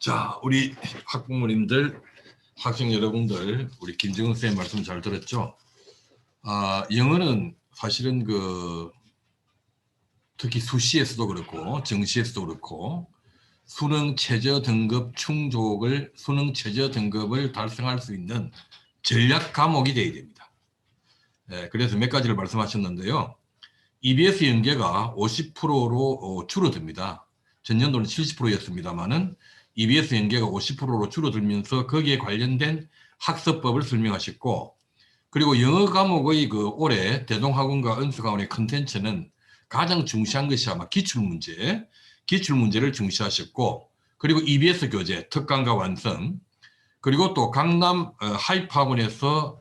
자, 우리 학부모님들, 학생 여러분들, 우리 김정은 쌤 말씀 잘 들었죠? 영어는 사실은 특히 수시에서도 그렇고 정시에서도 그렇고 수능 최저 등급 충족을 수능 최저 등급을 달성할 수 있는 전략 과목이 되어야 됩니다. 그래서 몇 가지를 말씀하셨는데요. EBS 연계가 50%로 줄어듭니다. 전년도는 70%였습니다만은 EBS 연계가 50%로 줄어들면서 거기에 관련된 학습법을 설명하셨고, 그리고 영어 과목의 올해 대동학원과 은수학원의 컨텐츠는 가장 중시한 것이 아마 기출문제를 중시하셨고, 그리고 EBS 교재, 특강과 완성, 그리고 또 강남 하이프학원에서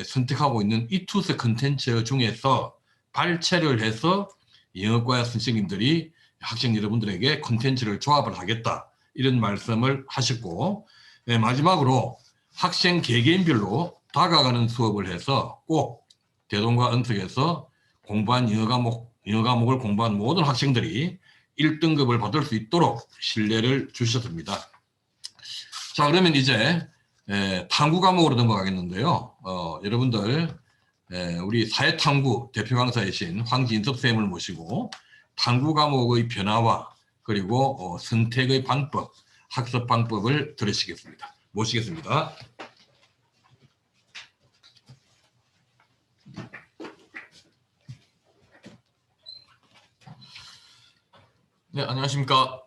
선택하고 있는 이투스 컨텐츠 중에서 발췌를 해서 영어과 선생님들이 학생 여러분들에게 콘텐츠를 조합을 하겠다, 이런 말씀을 하셨고, 마지막으로 학생 개개인별로 다가가는 수업을 해서 꼭 대동과 은석에서 공부한 영어 과목을 공부한 모든 학생들이 1등급을 받을 수 있도록 신뢰를 주셨습니다. 자, 그러면 이제 탐구 과목으로 넘어가겠는데요. 여러분들 우리 사회탐구 대표 강사이신 황진섭 쌤을 모시고 탐구 과목의 변화와 그리고 선택의 방법, 학습 방법을 들으시겠습니다. 모시겠습니다. 네, 안녕하십니까.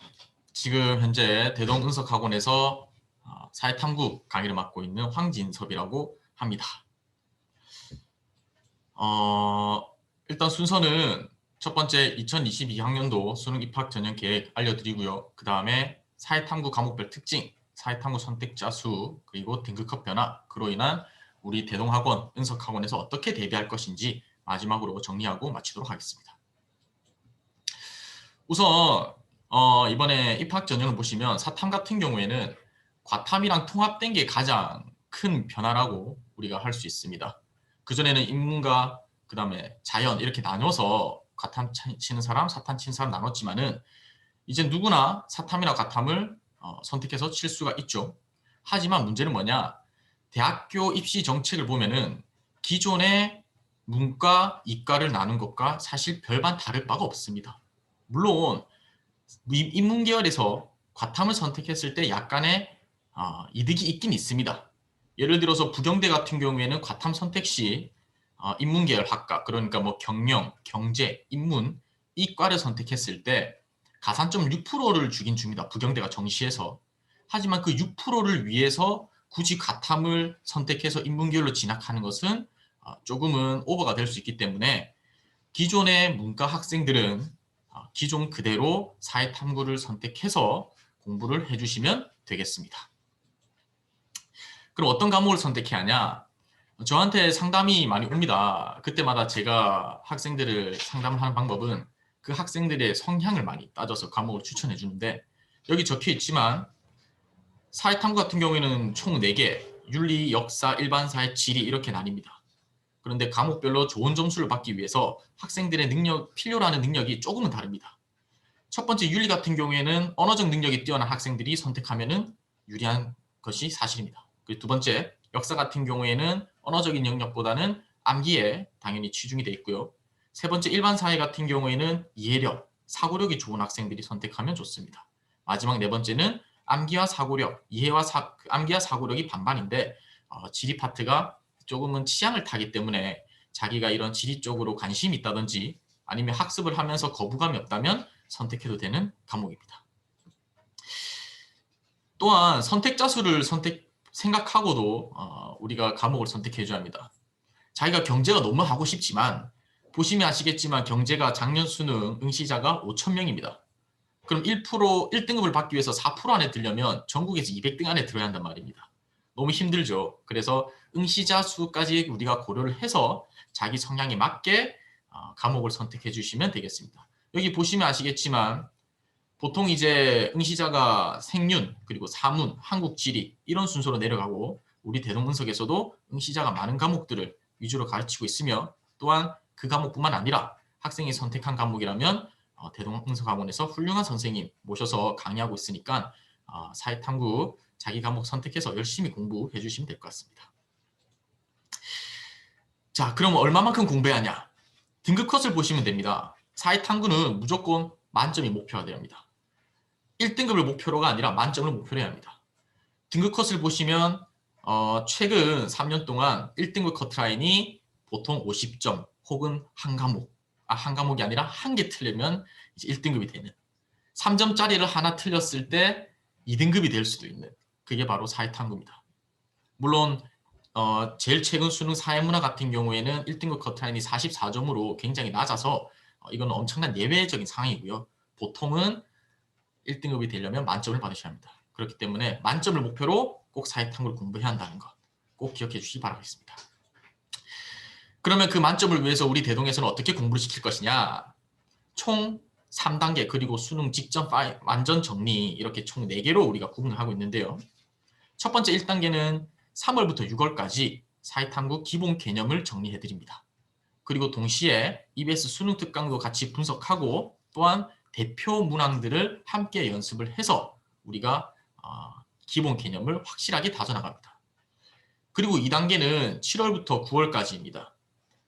지금 현재 대동은석학원에서 사회탐구 강의를 맡고 있는 황진섭이라고 합니다. 일단 순서는 첫 번째 2022학년도 수능 입학 전형 계획 알려드리고요. 그 다음에 사회탐구 과목별 특징, 사회탐구 선택자 수, 그리고 등급컷 변화, 그로 인한 우리 대동학원, 은석학원에서 어떻게 대비할 것인지 마지막으로 정리하고 마치도록 하겠습니다. 우선 이번에 입학 전형을 보시면 사탐 같은 경우에는 과탐이랑 통합된 게 가장 큰 변화라고 우리가 할 수 있습니다. 그전에는 인문과 그 다음에 자연 이렇게 나눠서 과탐 치는 사람, 사탐 치는 사람 나눴지만은 이제 누구나 사탐이나 과탐을 선택해서 칠 수가 있죠. 하지만 문제는 뭐냐? 대학교 입시 정책을 보면은 기존의 문과, 이과를 나눈 것과 사실 별반 다를 바가 없습니다. 물론 인문계열에서 과탐을 선택했을 때 약간의 이득이 있긴 있습니다. 예를 들어서 부경대 같은 경우에는 과탐 선택 시 인문계열 학과, 그러니까 뭐 경영, 경제, 인문 이 과를 선택했을 때 가산점 6%를 주긴 줍니다. 부경대가 정시해서. 하지만 그 6%를 위해서 굳이 과탐을 선택해서 인문계열로 진학하는 것은 조금은 오버가 될 수 있기 때문에 기존의 문과 학생들은 기존 그대로 사회탐구를 선택해서 공부를 해주시면 되겠습니다. 그럼 어떤 과목을 선택해야 하냐? 저한테 상담이 많이 옵니다. 그때마다 제가 학생들을 상담을 하는 방법은 그 학생들의 성향을 많이 따져서 과목을 추천해 주는데, 여기 적혀 있지만 사회탐구 같은 경우에는 총 4개, 윤리, 역사, 일반사회, 지리 이렇게 나뉩니다. 그런데 과목별로 좋은 점수를 받기 위해서 학생들의 필요로 하는 능력이 조금은 다릅니다. 첫 번째 윤리 같은 경우에는 언어적 능력이 뛰어난 학생들이 선택하면 유리한 것이 사실입니다. 그리고 두 번째 역사 같은 경우에는 언어적인 영역보다는 암기에 당연히 치중이 되어 있고요. 세 번째 일반사회 같은 경우에는 이해력, 사고력이 좋은 학생들이 선택하면 좋습니다. 마지막 네 번째는 암기와 사고력, 암기와 사고력이 반반인데 지리 파트가 조금은 취향을 타기 때문에 자기가 이런 지리 쪽으로 관심이 있다든지 아니면 학습을 하면서 거부감이 없다면 선택해도 되는 과목입니다. 또한 선택자 수를 생각하고도 우리가 과목을 선택해줘야 합니다. 자기가 경제가 너무 하고 싶지만 보시면 아시겠지만 경제가 작년 수능 응시자가 5,000명입니다. 그럼 1등급을 받기 위해서 4% 안에 들려면 전국에서 200등 안에 들어야 한단 말입니다. 너무 힘들죠. 그래서 응시자 수까지 우리가 고려를 해서 자기 성향에 맞게 과목을 선택해 주시면 되겠습니다. 여기 보시면 아시겠지만 보통 이제 응시자가 생윤, 그리고 사문, 한국 지리 이런 순서로 내려가고 우리 대동은석에서도 응시자가 많은 과목들을 위주로 가르치고 있으며, 또한 그 과목뿐만 아니라 학생이 선택한 과목이라면 대동은석학원에서 훌륭한 선생님 모셔서 강의하고 있으니까 사회탐구 자기 과목 선택해서 열심히 공부해 주시면 될 것 같습니다. 자, 그럼 얼마만큼 공부해야 하냐? 등급 컷을 보시면 됩니다. 사회탐구는 무조건 만점이 목표가 됩니다. 1등급을 목표로가 아니라 만점을 목표로 해야 합니다. 등급 컷을 보시면 최근 3년 동안 1등급 커트라인이 보통 50점 혹은 한 과목이 아니라 한 개 틀리면 이제 1등급이 되는 3점짜리를 하나 틀렸을 때 2등급이 될 수도 있는 그게 바로 사회탐구입니다. 물론 제일 최근 수능 사회문화 같은 경우에는 1등급 커트라인이 44점으로 굉장히 낮아서 이건 엄청난 예외적인 상황이고요. 보통은 1등급이 되려면 만점을 받으셔야 합니다. 그렇기 때문에 만점을 목표로 꼭 사회탐구를 공부해야 한다는 것 꼭 기억해 주시기 바라겠습니다. 그러면 그 만점을 위해서 우리 대동에서는 어떻게 공부를 시킬 것이냐? 총 3단계 그리고 수능 직전 완전 정리 이렇게 총 4개로 우리가 구분을 하고 있는데요. 첫 번째 1단계는 3월부터 6월까지 사회탐구 기본 개념을 정리해 드립니다. 그리고 동시에 EBS 수능 특강도 같이 분석하고 또한 대표 문항들을 함께 연습을 해서 우리가 기본 개념을 확실하게 다져나갑니다. 그리고 2단계는 7월부터 9월까지입니다.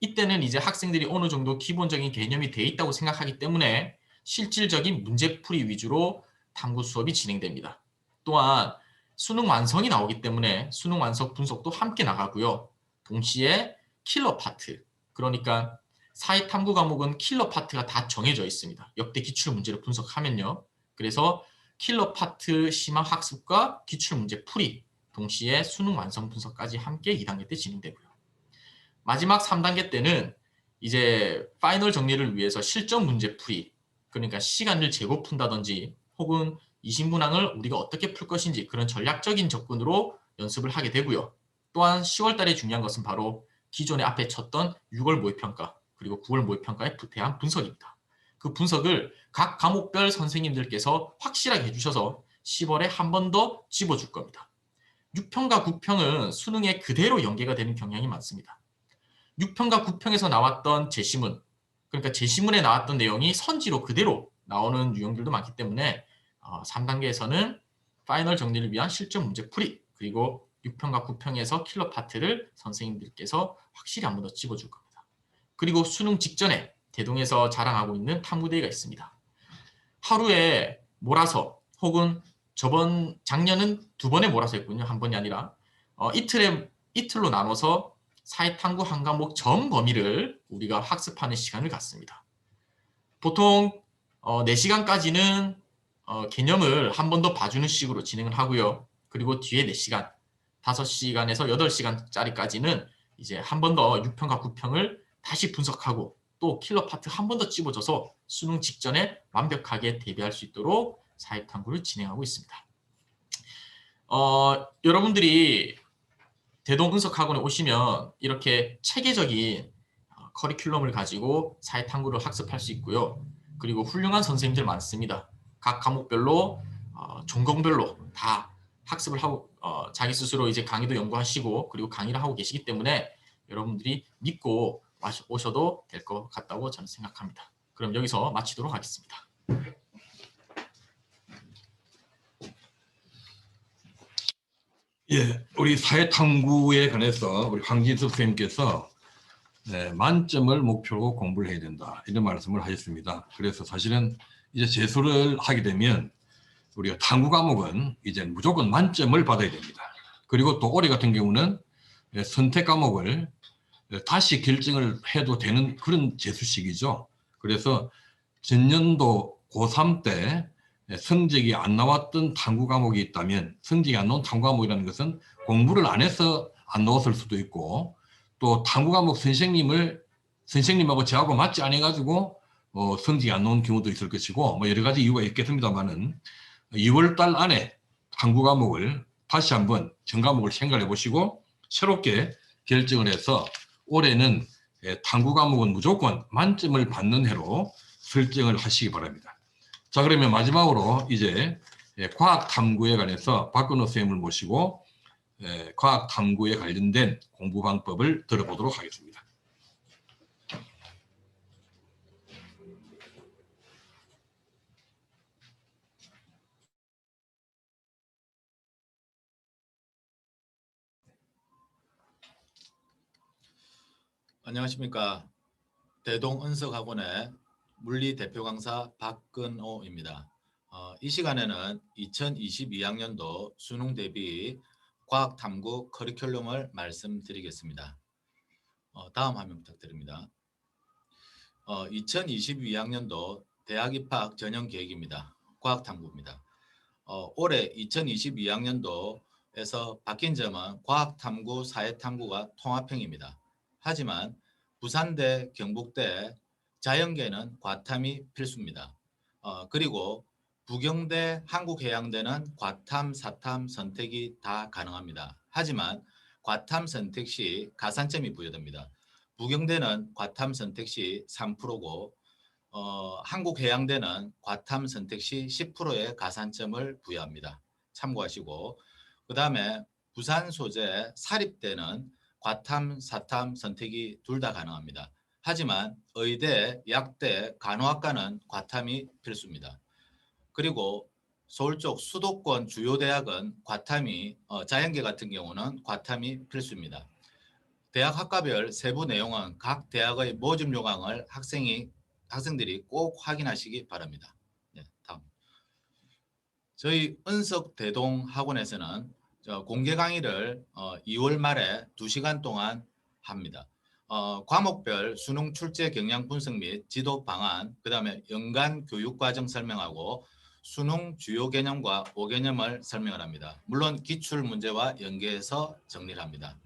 이때는 이제 학생들이 어느 정도 기본적인 개념이 돼 있다고 생각하기 때문에 실질적인 문제풀이 위주로 탐구 수업이 진행됩니다. 또한 수능 완성이 나오기 때문에 수능 완성 분석도 함께 나가고요. 동시에 킬러 파트, 그러니까 사회탐구 과목은 킬러 파트가 다 정해져 있습니다. 역대 기출문제를 분석하면요. 그래서 킬러 파트 심화 학습과 기출문제 풀이, 동시에 수능 완성 분석까지 함께 2단계 때 진행되고요. 마지막 3단계 때는 이제 파이널 정리를 위해서 실전 문제 풀이, 그러니까 시간을 재고 푼다든지 혹은 이신문항을 우리가 어떻게 풀 것인지 그런 전략적인 접근으로 연습을 하게 되고요. 또한 10월 달에 중요한 것은 바로 기존에 앞에 쳤던 6월 모의평가 그리고 9월 모의평가에 대한 분석입니다. 그 분석을 각 과목별 선생님들께서 확실하게 해주셔서 10월에 한 번 더 집어줄 겁니다. 6평과 9평은 수능에 그대로 연계가 되는 경향이 많습니다. 6평과 9평에서 나왔던 제시문, 그러니까 제시문에 나왔던 내용이 선지로 그대로 나오는 유형들도 많기 때문에 3단계에서는 파이널 정리를 위한 실전 문제 풀이, 그리고 6평과 9평에서 킬러 파트를 선생님들께서 확실히 한 번 더 집어줄 겁니다. 그리고 수능 직전에 대동에서 자랑하고 있는 탐구대회가 있습니다. 하루에 몰아서 혹은 작년은 2번에 몰아서 했군요. 한 번이 아니라 이틀로 나눠서 사회탐구 한 과목 전 범위를 우리가 학습하는 시간을 갖습니다. 보통 4시간까지는 개념을 한 번 더 봐주는 식으로 진행을 하고요. 그리고 뒤에 4시간, 5시간에서 8시간짜리까지는 이제 한 번 더 6평과 9평을 다시 분석하고 또 킬러 파트 한 번 더 찝어줘서 수능 직전에 완벽하게 대비할 수 있도록 사회탐구를 진행하고 있습니다. 여러분들이 대동분석학원에 오시면 이렇게 체계적인 커리큘럼을 가지고 사회탐구를 학습할 수 있고요. 그리고 훌륭한 선생님들 많습니다. 각 과목별로 전공별로 다 학습을 하고 자기 스스로 이제 강의도 연구하시고 그리고 강의를 하고 계시기 때문에 여러분들이 믿고 오셔도 될 것 같다고 저는 생각합니다. 그럼 여기서 마치도록 하겠습니다. 예, 우리 사회탐구에 관해서 우리 황진섭 선생님께서 만점을 목표로 공부를 해야 된다 이런 말씀을 하셨습니다. 그래서 사실은 이제 재수를 하게 되면 우리가 탐구 과목은 이제 무조건 만점을 받아야 됩니다. 그리고 또 올해 같은 경우는 선택 과목을 다시 결정을 해도 되는 그런 재수식이죠. 그래서 전년도 고3 때 성적이 안 나왔던 탐구 과목이 있다면 성적이 안 나온 탐구 과목이라는 것은 공부를 안 해서 안 나왔을 수도 있고 또 탐구 과목 선생님하고 저하고 맞지 않아가지고 성적이 안 나온 경우도 있을 것이고 뭐 여러 가지 이유가 있겠습니다만은 2월 달 안에 탐구 과목을 다시 한번 전 과목을 생각해 보시고 새롭게 결정을 해서 올해는 탐구 과목은 무조건 만점을 받는 해로 설정을 하시기 바랍니다. 자, 그러면 마지막으로 이제 과학 탐구에 관해서 박근호 선생님을 모시고 과학 탐구에 관련된 공부 방법을 들어보도록 하겠습니다. 안녕하십니까. 대동은석학원의 물리 대표 강사 박근호입니다. 이 시간에는 2022학년도 수능 대비 과학탐구 커리큘럼을 말씀드리겠습니다. 다음 화면 부탁드립니다. 2022학년도 대학 입학 전형 계획입니다. 과학탐구입니다. 올해 2022학년도에서 바뀐 점은 과학탐구, 사회탐구가 통합형입니다. 하지만 부산대, 경북대, 자연계는 과탐이 필수입니다. 그리고 부경대, 한국해양대는 과탐, 사탐 선택이 다 가능합니다. 하지만 과탐 선택 시 가산점이 부여됩니다. 부경대는 과탐 선택 시 3%고 한국해양대는 과탐 선택 시 10%의 가산점을 부여합니다. 참고하시고, 그 다음에 부산 소재 사립대는 과탐, 사탐 선택이 둘 다 가능합니다. 하지만 의대, 약대, 간호학과는 과탐이 필수입니다. 그리고 서울 쪽 수도권 주요 대학은 과탐이 자연계 같은 경우는 과탐이 필수입니다. 대학 학과별 세부 내용은 각 대학의 모집 요강을 학생들이 꼭 확인하시기 바랍니다. 네, 다음. 저희 은석대동 학원에서는 공개 강의를 2월 말에 2시간 동안 합니다. 과목별 수능 출제 경향 분석 및 지도 방안, 그 다음에 연간 교육 과정 설명하고 수능 주요 개념과 5개념을 설명을 합니다. 물론 기출 문제와 연계해서 정리를 합니다.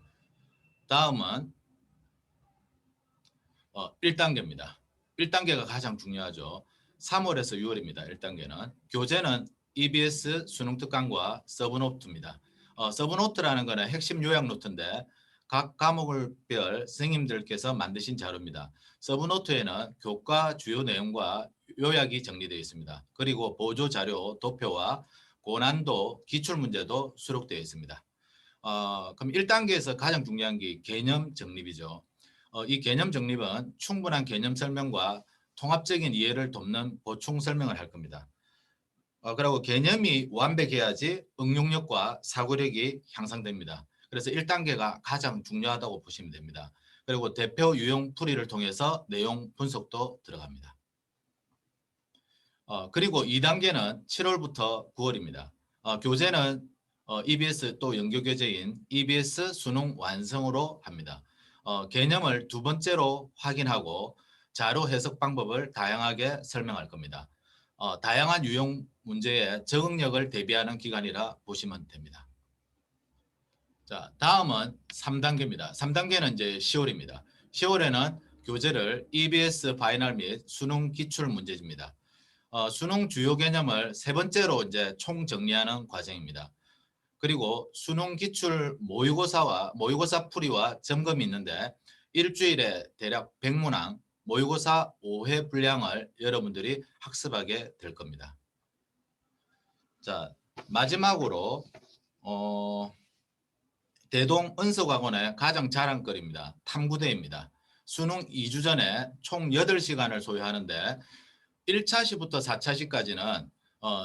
다음은 1단계입니다. 1단계가 가장 중요하죠. 3월에서 6월입니다. 1단계는. 교재는 EBS 수능 특강과 서브노트입니다. 서브노트라는 것은 핵심 요약 노트인데 각 과목별 선생님들께서 만드신 자료입니다. 서브노트에는 교과 주요 내용과 요약이 정리되어 있습니다. 그리고 보조 자료, 도표와 고난도 기출문제도 수록되어 있습니다. 그럼 1단계에서 가장 중요한 게 개념 정립이죠. 이 개념 정립은 충분한 개념 설명과 통합적인 이해를 돕는 보충 설명을 할 겁니다. 그리고 개념이 완벽해야지 응용력과 사고력이 향상됩니다. 그래서 1단계가 가장 중요하다고 보시면 됩니다. 그리고 대표 유형 풀이를 통해서 내용 분석도 들어갑니다. 그리고 2단계는 7월부터 9월입니다. 교재는 EBS 또 연교 교재인 EBS 수능 완성으로 합니다. 개념을 두 번째로 확인하고 자료 해석 방법을 다양하게 설명할 겁니다. 다양한 유형 문제에 적응력을 대비하는 기간이라 보시면 됩니다. 자, 다음은 3단계입니다. 3단계는 이제 10월입니다. 10월에는 교재를 EBS 파이널 및 수능 기출 문제집입니다. 수능 주요 개념을 세 번째로 이제 총 정리하는 과정입니다. 그리고 수능 기출 모의고사 풀이와 점검이 있는데 일주일에 대략 100문항 모의고사 5회 분량을 여러분들이 학습하게 될 겁니다. 자, 마지막으로 대동 은석학원의 가장 자랑거리입니다. 탐구대입니다. 수능 2주 전에 총 8시간을 소요하는데 1차시부터 4차시까지는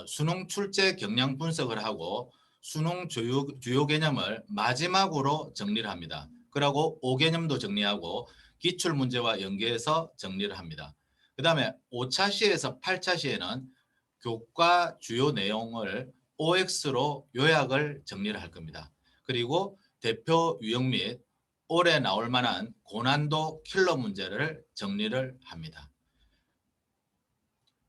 수능 출제 경향 분석을 하고 수능 주요 개념을 마지막으로 정리를 합니다. 그리고 5개념도 정리하고 기출문제와 연계해서 정리를 합니다. 그 다음에 5차시에서 8차시에는 교과 주요 내용을 OX로 요약을 정리를 할 겁니다. 그리고 대표 유형 및 올해 나올 만한 고난도 킬러 문제를 정리를 합니다.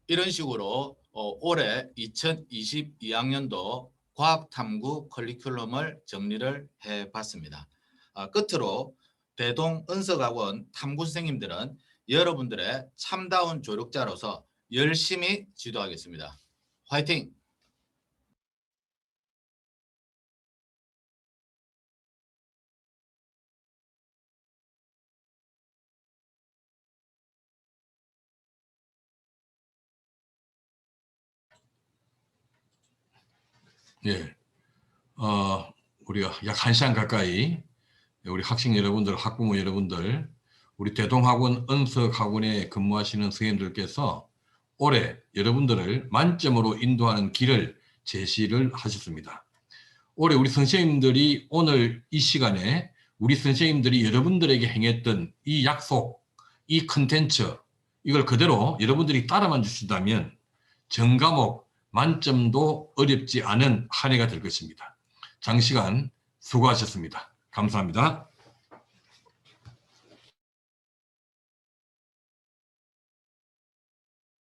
이런 식으로 올해 2022학년도 과학탐구 커리큘럼을 정리를 해봤습니다. 끝으로 대동 은석학원 탐구 선생님들은 여러분들의 참다운 조력자로서 열심히 지도하겠습니다. 화이팅! 예, 우리가 약 1시간 가까이 우리 학생 여러분들, 학부모 여러분들, 우리 대동학원, 은석학원에 근무하시는 선생님들께서 올해 여러분들을 만점으로 인도하는 길을 제시를 하셨습니다. 올해 우리 선생님들이 오늘 이 시간에 우리 선생님들이 여러분들에게 행했던 이 약속, 이 컨텐츠 이걸 그대로 여러분들이 따라만 주신다면 전과목 만점도 어렵지 않은 한 해가 될 것입니다. 장시간 수고하셨습니다. 감사합니다.